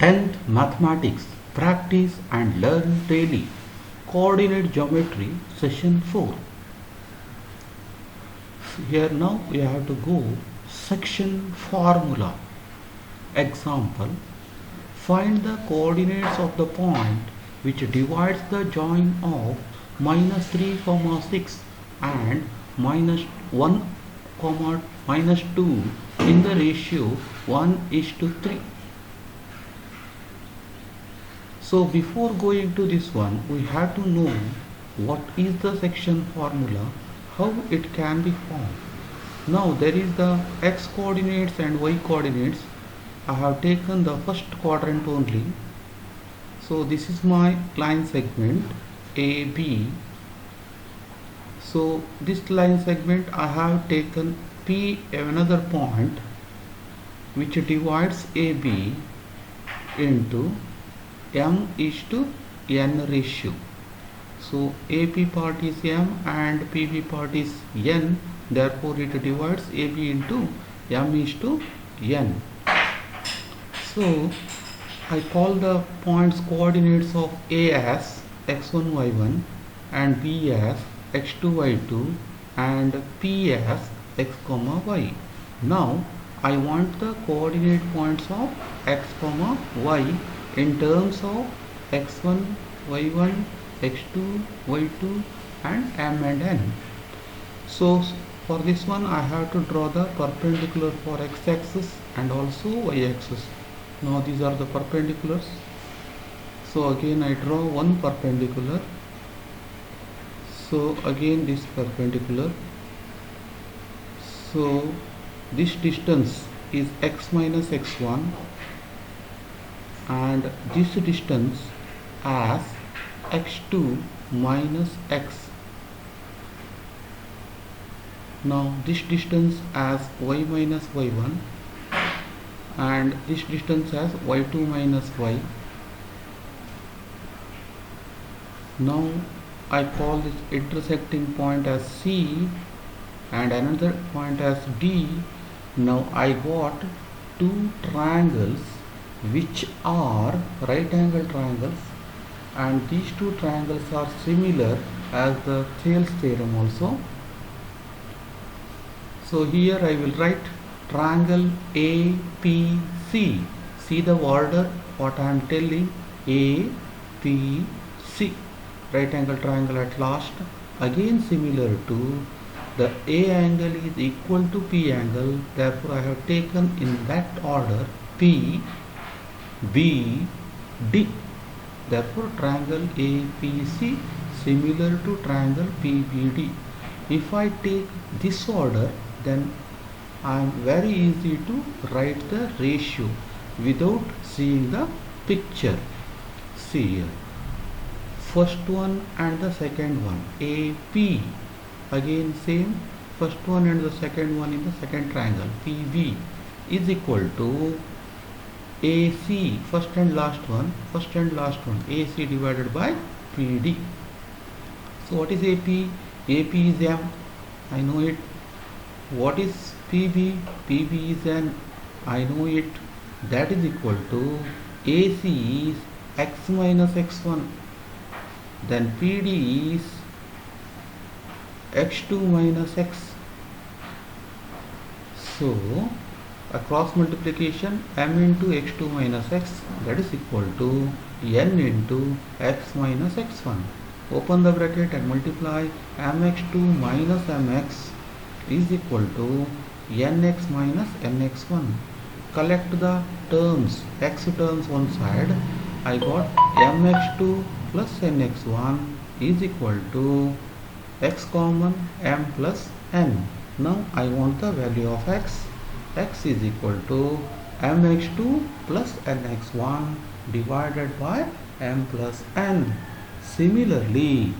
10th Mathematics Practice and Learn Daily Coordinate Geometry Session 4. Here now we have to go section formula. Example: find the coordinates of the point which divides the join of -3, 6 and -1, -2 in the ratio 1:3. So before going to this one, we have to know what is the section formula, how it can be formed. Now there is the x coordinates and y coordinates. I have taken the first quadrant only. So this is my line segment AB. So this line segment I have taken P, another point which divides AB into m:n ratio. So AP part is m and PB part is n, therefore it divides AB into m:n. So I call the points coordinates of A as x1 y1 and B as x2 y2 and P as x comma y. Now I want the coordinate points of x comma y in terms of x1 y1 x2 y2 and m and n. So for this one I have to draw the perpendicular for x-axis and also y-axis. Now these are the perpendiculars. So again I draw one perpendicular. So again this perpendicular. So this distance is x minus x1 and this distance as x2 minus x. Now this distance as y minus y1 and this distance as y2 minus y. Now I call this intersecting point as C and another point as D. Now I got two triangles which are right angle triangles, and these two triangles are similar as the Thales theorem also. So here I will write triangle APC. See the order what I am telling, APC, right angle triangle at last. Again similar to the A angle is equal to P angle, therefore I have taken in that order P, B, D. Therefore triangle APC similar to triangle PBD. If I take this order, then I am very easy to write the ratio without seeing the picture. See here, first one and the second one, AP. Again same, first one and the second one in the second triangle, PB is equal to AC, first and last one, AC divided by PD. So what is AP? AP is M, I know it. What is PB? PB is N, I know it. That is equal to AC is x minus x1, then PD is x2 minus x. So a cross multiplication, m into x2 minus x, that is equal to n into x minus x1. Open the bracket and multiply mx2 minus mx is equal to nx minus nx1. Collect the terms, x terms one side. I got mx2 plus nx1 is equal to x common m plus n. Now I want the value of x. X is equal to mx2 plus nx1 divided by m plus n. Similarly,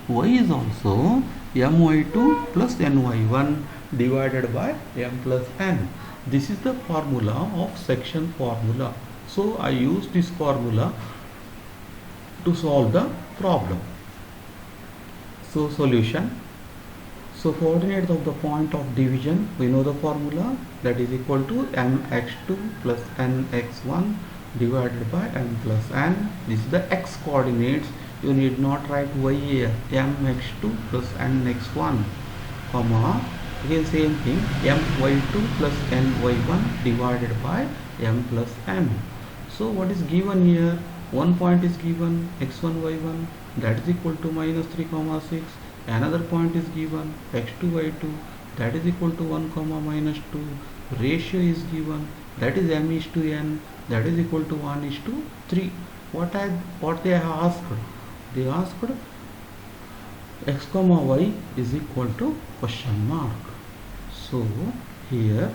y is also my2 plus ny1 divided by m plus n. This is the formula of section formula. So I use this formula to solve the problem. So solution. So So coordinates of the point of division, we know the formula, that is equal to mx2 plus nx1 divided by m plus n. This is the x coordinates. You need not write y here. mx2 plus nx1 comma, again same thing, my2 plus ny1 divided by m plus n. So what is given here? One point is given, x1 y1, that is equal to minus 3 comma 6. Another point is given, x2 y2, that is equal to 1 comma minus 2. Ratio is given, that is m is to n, that is equal to 1 is to 3. What they have asked? They asked x comma y is equal to question mark. So here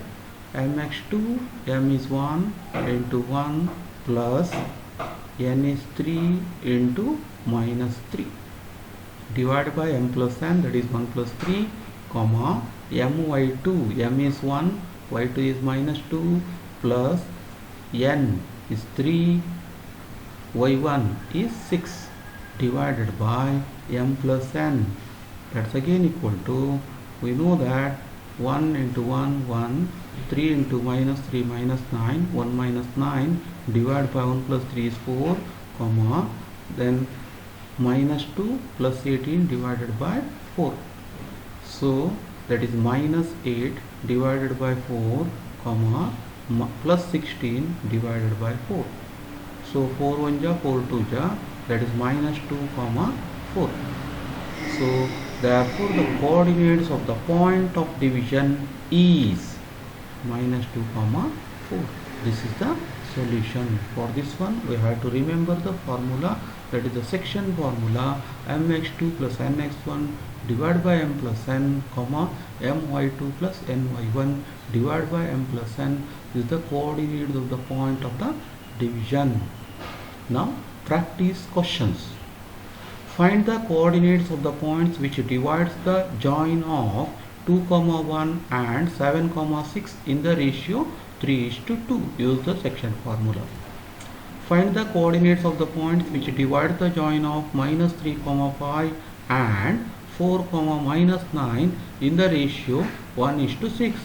mx2, m is 1 into 1 plus n is 3 into minus 3 divided by m plus n, that is 1 plus 3 comma my2, m is 1, y2 is minus 2 plus n is 3, y1 is 6 divided by m plus n, that's again equal to, we know that 1 into 1 1, 3 into minus 3 minus 9, 1 minus 9 divided by 1 plus 3 is 4 comma then minus 2 plus 18 divided by 4. So that is minus 8 divided by 4 comma plus 16 divided by 4. So 4 1 ja 4 2 ja, that is minus 2 comma 4. So therefore the coordinates of the point of division is minus 2 comma 4. This is the solution. For this one we have to remember the formula, that is the section formula, mx2 plus nx1 divided by m plus n comma my2 plus ny1 divided by m plus n is the coordinates of the point of the division. Now practice questions. Find the coordinates of the points which divides the join of 2, 1 and 7, 6 in the ratio 3:2. Use the section formula. Find the coordinates of the points which divide the join of minus 3, 5 and 4, minus 9 in the ratio 1:6.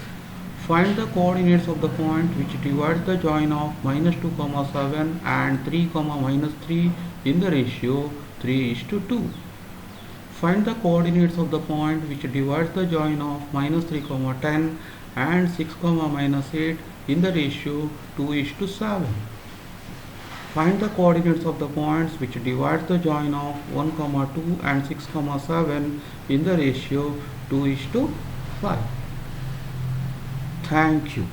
Find the coordinates of the point which divides the join of minus 2, 7 and 3, minus 3 in the ratio 3:2. Find the coordinates of the point which divides the join of minus 3, 10 and 6, minus 8 in the ratio 2:7. Find the coordinates of the points which divides the join of 1, 2 and 6, 7 in the ratio 2:5. Thank you.